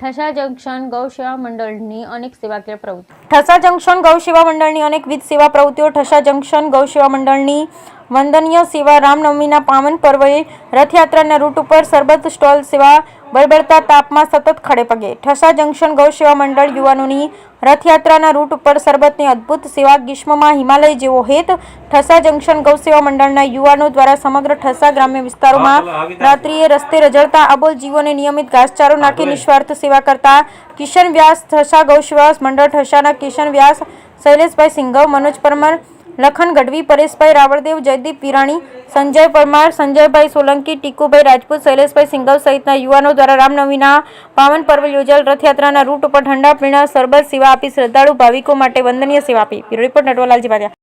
ઠસા જંકશન ગૌસેવા મંડળની અનેક સેવાકીય પ્રવૃત્તિઓ. ઠસા જંકશન ગૌસેવા મંડળની અનેકવિધ સેવા પ્રવૃત્તિઓ. ઠસા જંકશન ગૌસેવા મંડળની વંદનીય સેવા. રામનવમીના પાવન પર્વે રથયાત્રાના રૂટ ઉપર સરબત સ્ટોલ સેવા. બળબડતા તાપમાં સતત ખડેપગે. ઠસા જંકશન ગૌસેવા મંડળ યુવાનોની રથયાત્રાના રૂટ ઉપર સરબતની અદ્ભુત સેવા. ગ્રીષ્મમાં હિમાલય જેવો હેત. ઠસા જંકશન ગૌસેવા મંડળના યુવાનો દ્વારા સમગ્ર ઠસા ગ્રામ્ય વિસ્તારોમાં રાત્રિએ રસ્તે રઝળતા અબોલ જીવોને નિયમિત ઘાસચારો નાખી નિસ્વાર્થ સેવા કરતા કિશન વ્યાસ. ઠસા ગૌસેવા મંડળ ઠસાના કિશન વ્યાસ, શૈલેષભાઈ સિંઘવ, મનોજ પરમાર, લખન ગઢવી, પરેશભાઈ રાવળદેવ, જયદીપ વિરાણી, સંજય પરમાર, સંજયભાઈ સોલંકી, ટીકુભાઈ રાજપૂત, શૈલેષભાઈ સિંઘવ સહિતના યુવાનો દ્વારા રામનવમીના પાવન પર્વ યોજાયેલ રથયાત્રાના રૂટ ઉપર ઠંડા પીણા સરબત સેવા આપી શ્રદ્ધાળુ ભાવિકો માટે વંદનીય સેવા આપી. બ્યુરો રિપોર્ટ નટવરલાલ જીવાદિયા.